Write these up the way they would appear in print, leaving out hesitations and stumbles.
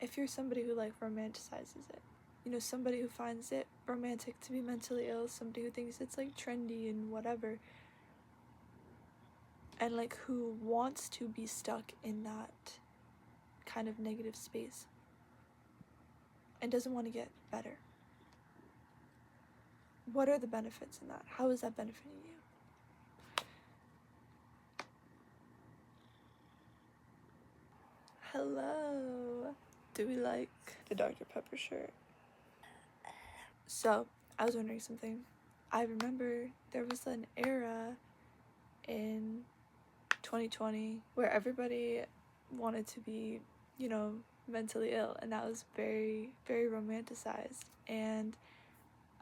if you're somebody who like romanticizes it, you know, somebody who finds it romantic to be mentally ill, somebody who thinks it's like trendy and whatever, and like who wants to be stuck in that kind of negative space and doesn't want to get better. What are the benefits in that? How is that benefiting you? Hello. Do we like the Dr. Pepper shirt? So, I was wondering something. I remember there was an era in 2020 where everybody wanted to be, you know, mentally ill, and that was very, very romanticized. And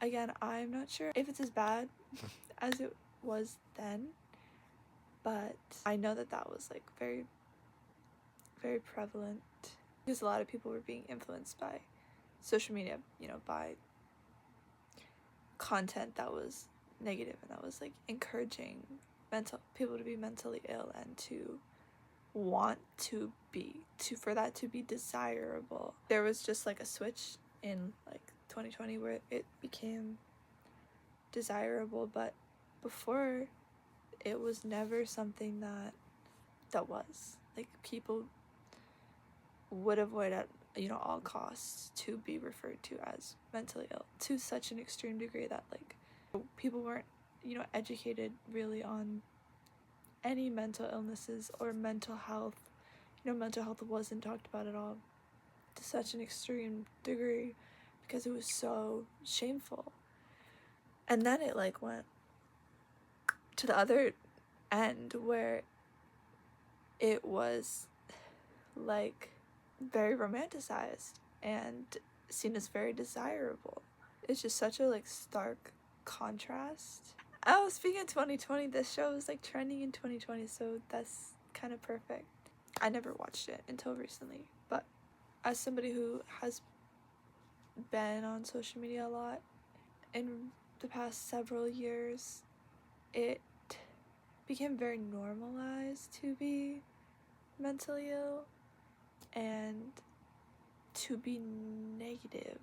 again, I'm not sure if it's as bad as it was then, but I know that that was like very, very prevalent because a lot of people were being influenced by social media, you know, by content that was negative and that was like encouraging people to be mentally ill and to want to be for that to be desirable. There was just like a switch in like 2020 where it became desirable, but before it was never something that was like people would avoid at, you know, all costs to be referred to as mentally ill to such an extreme degree that like people weren't, you know, educated really on any mental illnesses or mental health. You know, mental health wasn't talked about at all to such an extreme degree because it was so shameful. And then it like went to the other end where it was like very romanticized and seen as very desirable. It's just such a like stark contrast. Oh, speaking of 2020, this show was like trending in 2020, so that's kind of perfect. I never watched it until recently, but as somebody who has been on social media a lot in the past several years, it became very normalized to be mentally ill and to be negative.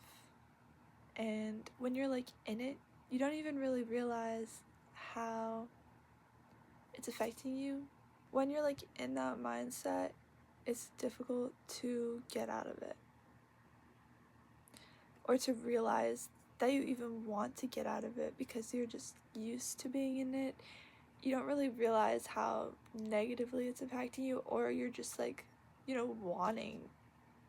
And when you're like in it, you don't even really realize how it's affecting you. When you're like in that mindset, it's difficult to get out of it or to realize that you even want to get out of it because you're just used to being in it. You don't really realize how negatively it's impacting you, or you're just like, you know, wanting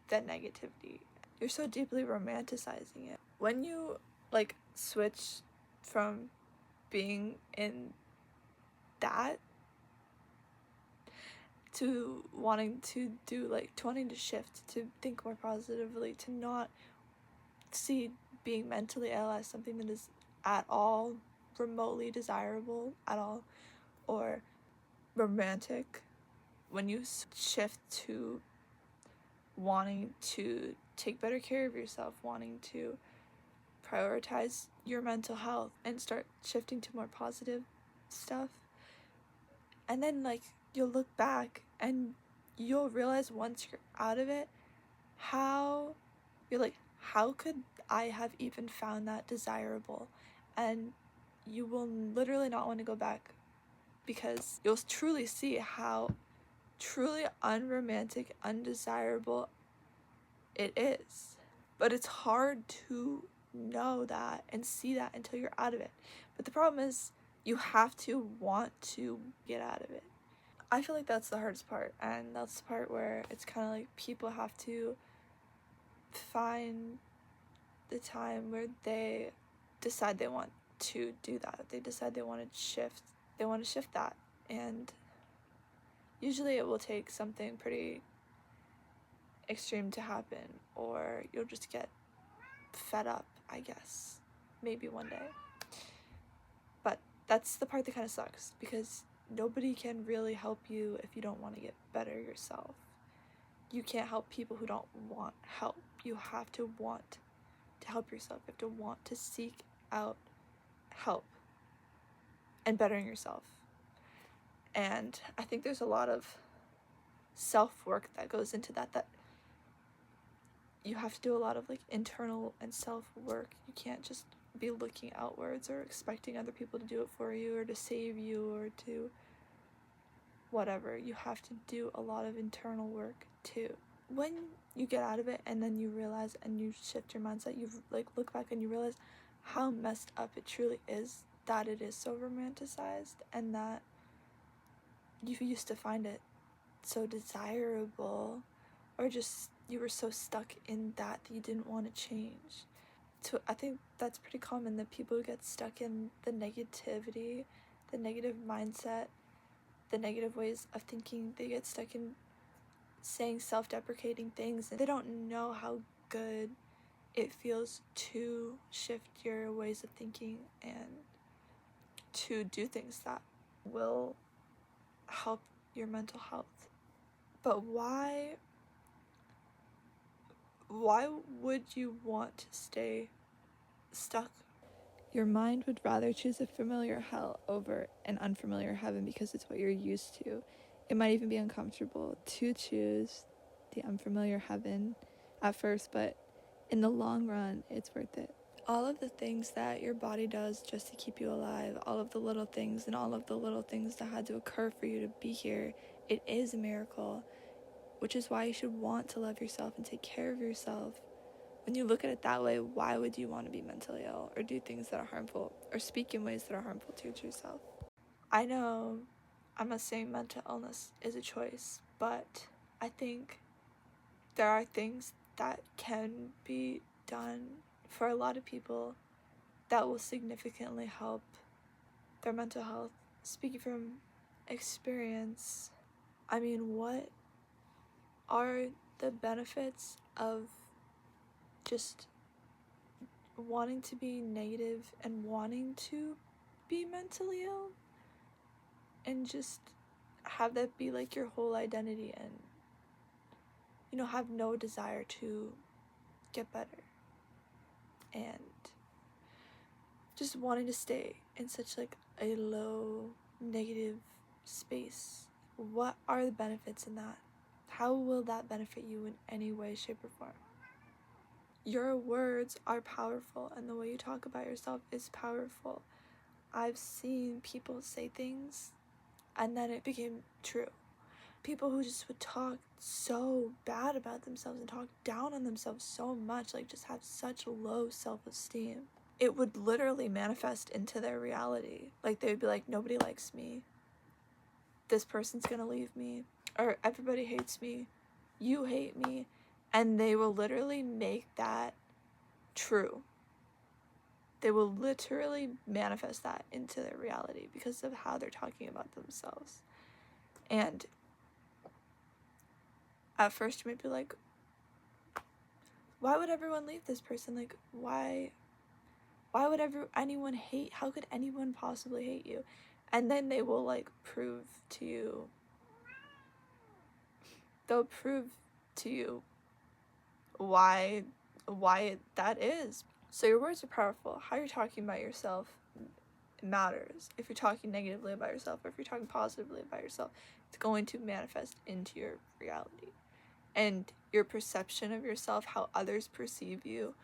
that negativity. You're so deeply romanticizing it. When you like switch from being in that to wanting to do like to wanting to shift to think more positively, to not see being mentally ill as something that is at all remotely desirable at all or romantic. When you shift to wanting to take better care of yourself, wanting to prioritize your mental health and start shifting to more positive stuff, and then like you'll look back and you'll realize once you're out of it how you're like, how could I have even found that desirable? And you will literally not want to go back because you'll truly see how truly unromantic, undesirable it is. But it's hard to know that and see that until you're out of it. But the problem is you have to want to get out of it. I feel like that's the hardest part, and that's the part where it's kind of like people have to find the time where they decide they want to do that. They decide they want to shift that, and usually it will take something pretty extreme to happen, or you'll just get fed up, I guess, maybe one day. But that's the part that kind of sucks, because nobody can really help you if you don't want to get better yourself. You can't help people who don't want help. You have to want to help yourself. You have to want to seek out help and bettering yourself. And I think there's a lot of self-work that goes into that you have to do a lot of like internal and self-work. You can't just be looking outwards or expecting other people to do it for you or to save you or to whatever. You have to do a lot of internal work too. When you get out of it and then you realize and you shift your mindset, you like look back and you realize how messed up it truly is, that it is so romanticized and that you used to find it so desirable, or just you were so stuck in that you didn't want to change. So I think that's pretty common, that people get stuck in the negativity, the negative mindset, the negative ways of thinking. They get stuck in saying self-deprecating things, and they don't know how good it feels to shift your ways of thinking and to do things that will help your mental health. But why would you want to stay stuck? Your mind would rather choose a familiar hell over an unfamiliar heaven because it's what you're used to. It might even be uncomfortable to choose the unfamiliar heaven at first, but in the long run, it's worth it. All of the things that your body does just to keep you alive, all of the little things and all of the little things that had to occur for you to be here, it is a miracle, which is why you should want to love yourself and take care of yourself. When you look at it that way, why would you want to be mentally ill or do things that are harmful or speak in ways that are harmful to yourself? I know I'm not saying mental illness is a choice, but I think there are things that can be done for a lot of people that will significantly help their mental health. Speaking from experience, I mean, what are the benefits of just wanting to be negative and wanting to be mentally ill and just have that be like your whole identity and, you know, have no desire to get better and just wanting to stay in such like a low negative space? What are the benefits in that? How will that benefit you in any way, shape, or form? Your words are powerful, and the way you talk about yourself is powerful. I've seen people say things and then it became true. People who just would talk so bad about themselves and talk down on themselves so much, like just have such low self-esteem, it would literally manifest into their reality. Like they would be like, nobody likes me, this person's gonna leave me, or everybody hates me, you hate me, and they will literally make that true. They will literally manifest that into their reality because of how they're talking about themselves. And at first you might be like, why would everyone leave this person? Like, why would anyone hate? How could anyone possibly hate you? And then they will like prove to you. They'll prove to you why that is. So your words are powerful. How you're talking about yourself matters. If you're talking negatively about yourself or if you're talking positively about yourself, it's going to manifest into your reality. And your perception of yourself, how others perceive you,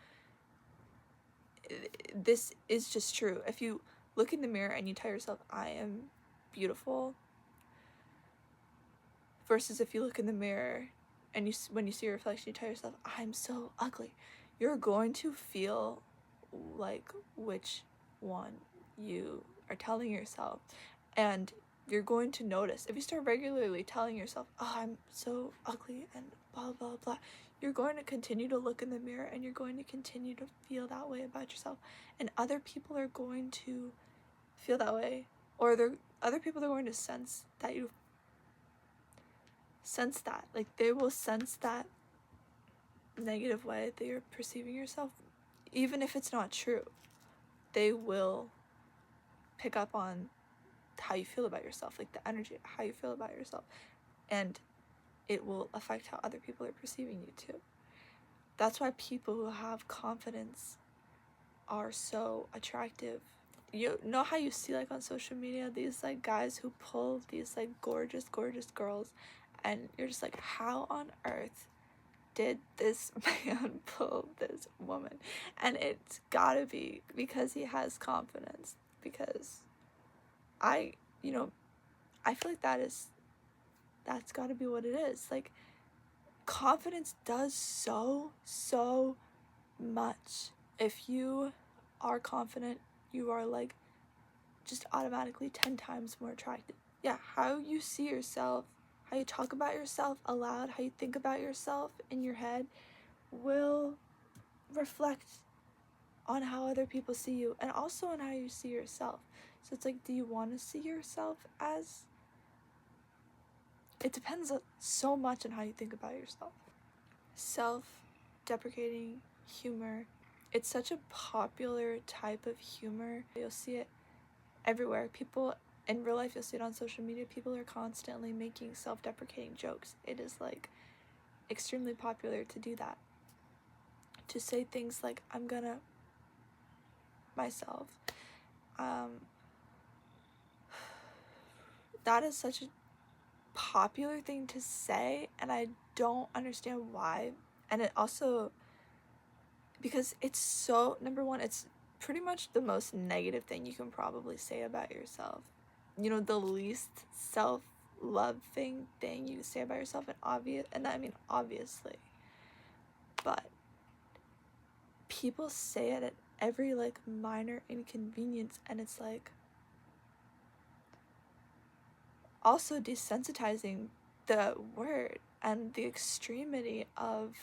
this is just true. If you look in the mirror and you tell yourself, I am beautiful, versus if you look in the mirror and when you see your reflection, you tell yourself, I'm so ugly, you're going to feel like which one you are telling yourself. And you're going to notice, if you start regularly telling yourself, oh, I'm so ugly and blah blah blah, you're going to continue to look in the mirror and you're going to continue to feel that way about yourself, and other people are going to feel that way, or other people are going to sense that you sense that, like they will sense that negative way that you're perceiving yourself. Even if it's not true, they will pick up on how you feel about yourself, like the energy, how you feel about yourself, and it will affect how other people are perceiving you too. That's why people who have confidence are so attractive. You know how you see like on social media these like guys who pull these like gorgeous girls, and you're just like, how on earth did this man pull this woman? And it's gotta be because he has confidence, because I, I feel like that's gotta be what it is. Like, confidence does so much. If you are confident, you are like just automatically 10 times more attractive. Yeah, how you see yourself, how you talk about yourself aloud, how you think about yourself in your head will reflect on how other people see you, and also on how you see yourself. So it's like, do you want to see yourself as... It depends so much on how you think about yourself. Self-deprecating humor, it's such a popular type of humor. You'll see it everywhere. People in real life, you'll see it on social media. People are constantly making self-deprecating jokes. It is like extremely popular to do that, to say things like, I'm gonna myself. That is such a popular thing to say, and I don't understand why. And it also, because it's so, number one, it's pretty much the most negative thing you can probably say about yourself. The least self-loving thing you can say about yourself, and I mean obviously, but people say it at every like minor inconvenience, and it's like also desensitizing the word and the extremity of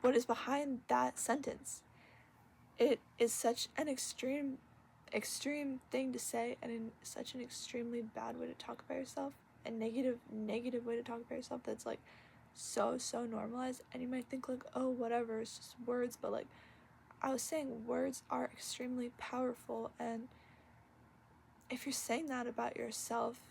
what is behind that sentence. It is such an extreme thing to say, and in such an extremely bad way to talk about yourself, a negative way to talk about yourself, that's like so normalized. And you might think like, oh, whatever, it's just words, but like I was saying, words are extremely powerful, and if you're saying that about yourself,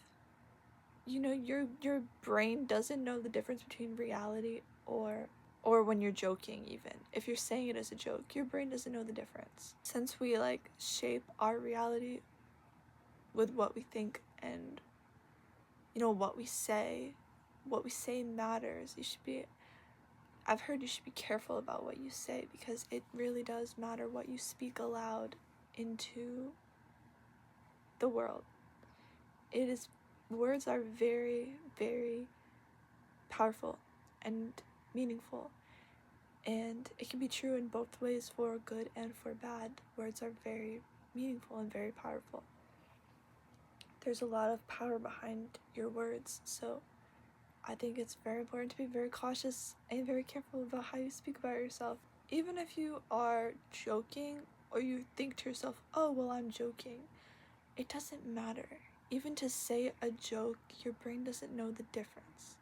your brain doesn't know the difference between reality or when you're joking. Even if you're saying it as a joke, your brain doesn't know the difference. Since we like shape our reality with what we think, and what we say matters. I've heard you should be careful about what you say, because it really does matter what you speak aloud into the world. Words are very powerful and meaningful, and it can be true in both ways, for good and for bad. Words are very meaningful and very powerful. There's a lot of power behind your words, so I think it's very important to be very cautious and very careful about how you speak about yourself. Even if you are joking, or you think to yourself, oh, well, I'm joking, it doesn't matter. Even to say a joke, your brain doesn't know the difference.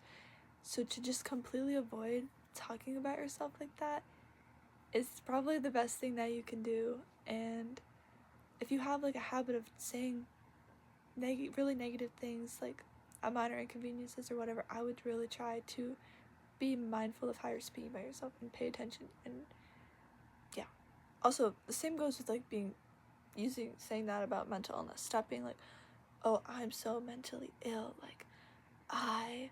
So to just completely avoid talking about yourself like that is probably the best thing that you can do. And if you have like a habit of saying really negative things, like a minor inconveniences or whatever, I would really try to be mindful of how you're speaking about yourself and pay attention. And yeah, also the same goes with like saying that about mental illness. Stop being like, oh, I'm so mentally ill, like I'm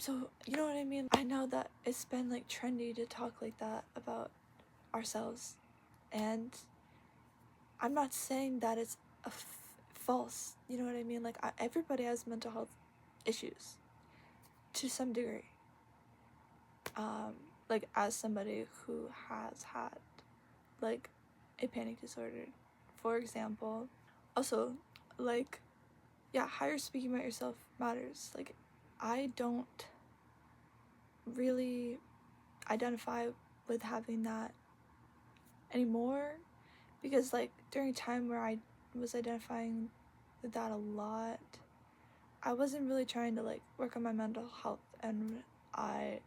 so, you know what I mean? I know that it's been like trendy to talk like that about ourselves, and I'm not saying that it's false, you know what I mean? Like everybody has mental health issues to some degree. Like as somebody who has had like a panic disorder, for example. Also, like, yeah, how you're speaking about yourself matters. Like, I don't really identify with having that anymore, because like during a time where I was identifying with that a lot, I wasn't really trying to like work on my mental health, and I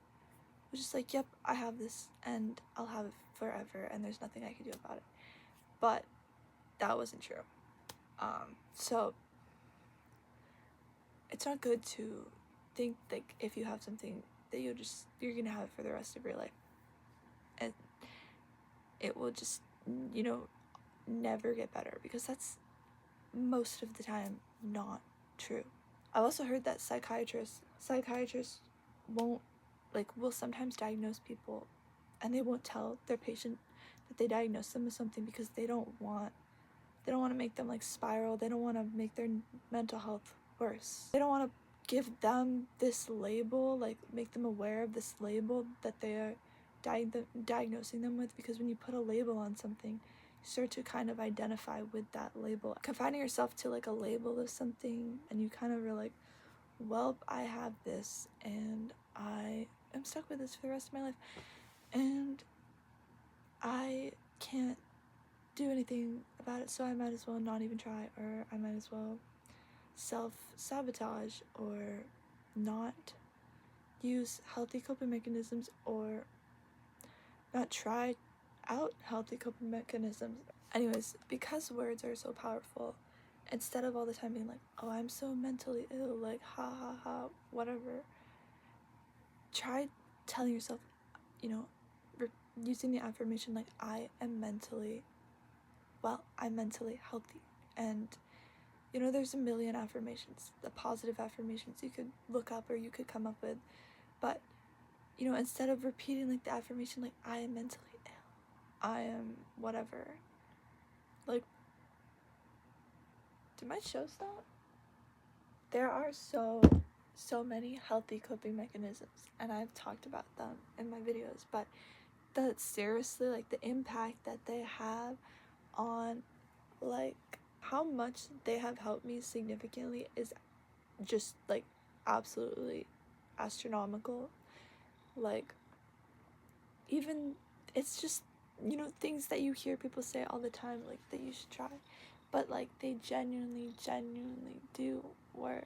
was just like, yep, I have this and I'll have it forever and there's nothing I can do about it. But that wasn't true. So it's not good to think like if you have something that you're gonna have it for the rest of your life, and it will just never get better, because that's most of the time not true. I've also heard that psychiatrists won't like, will sometimes diagnose people and they won't tell their patient that they diagnosed them with something because they don't want to make them like spiral. They don't want to make their mental health worse. They don't want to give them this label, like make them aware of this label that they are diagnosing them with, because when you put a label on something, you start to kind of identify with that label. Confining yourself to like a label of something, and you kind of are like, well, I have this and I am stuck with this for the rest of my life, and I can't do anything about it, so I might as well not even try, or I might as well self-sabotage or not use healthy coping mechanisms, or not try out healthy coping mechanisms. Anyways, because words are so powerful, instead of all the time being like, oh, I'm so mentally ill, like, ha ha ha, whatever, try telling yourself, you know, using the affirmation like, I'm mentally healthy. And you know, there's a million affirmations, the positive affirmations you could look up or you could come up with, but you know, instead of repeating like the affirmation like, I am mentally ill, I am whatever, like, did my show stop? There are so many healthy coping mechanisms, and I've talked about them in my videos, but seriously, like, the impact that they have on, like, how much they have helped me significantly is just like absolutely astronomical. Like, even, it's just, you know, things that you hear people say all the time, like, that you should try, but like, they genuinely do work.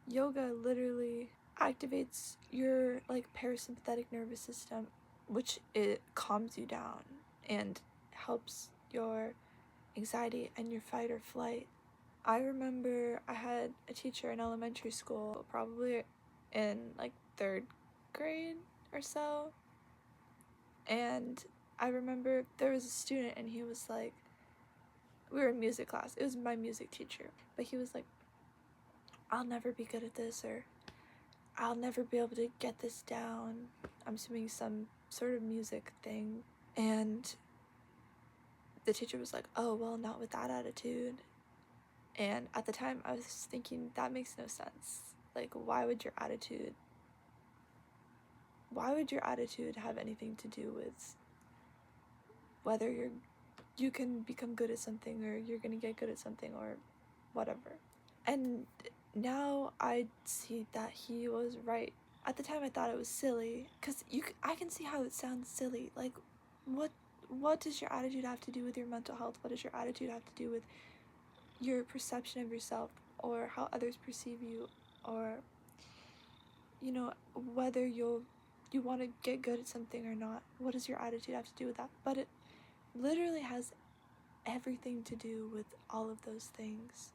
Yoga literally activates your like parasympathetic nervous system, which it calms you down and helps your anxiety and your fight or flight. I remember I had a teacher in elementary school, probably in like 3rd grade or so, and I remember there was a student and he was like, we were in music class, it was my music teacher, but he was like, I'll never be good at this, or I'll never be able to get this down. I'm assuming some sort of music thing. And the teacher was like, oh, well, not with that attitude. And at the time I was thinking, that makes no sense. Like, why would your attitude have anything to do with whether you can become good at something, or you're gonna get good at something, or whatever. And now I see that he was right. At the time I thought it was silly, because I can see how it sounds silly. Like, what does your attitude have to do with your mental health? What does your attitude have to do with your perception of yourself, or how others perceive you, or, you know, whether you want to get good at something or not? What does your attitude have to do with that? But it literally has everything to do with all of those things.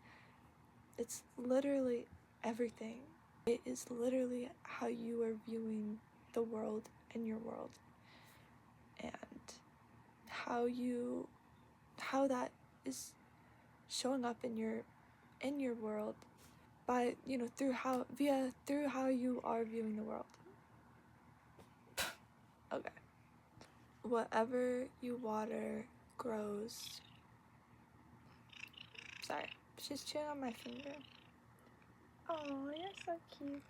It's literally everything. It is literally how you are viewing the world and your world, and how that is showing up in your world by, you know, through how you are viewing the world. Okay. Whatever you water grows. Sorry, she's chewing on my finger. Oh, you're so cute.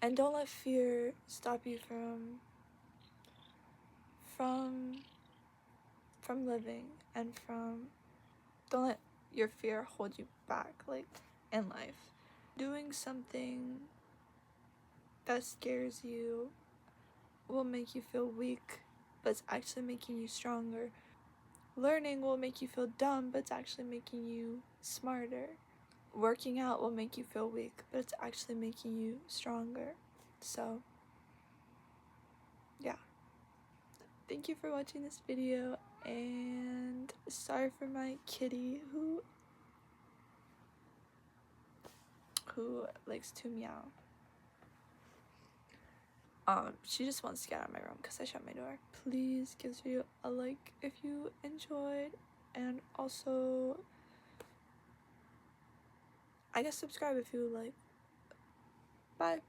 And don't let fear stop you from living, and don't let your fear hold you back, like, in life. Doing something that scares you will make you feel weak, but it's actually making you stronger. Learning will make you feel dumb, but it's actually making you smarter. Working out will make you feel weak, but it's actually making you stronger. So, yeah. Thank you for watching this video, and sorry for my kitty who likes to meow. She just wants to get out of my room because I shut my door. Please give this video a like if you enjoyed, and also, I guess, subscribe if you like. Bye.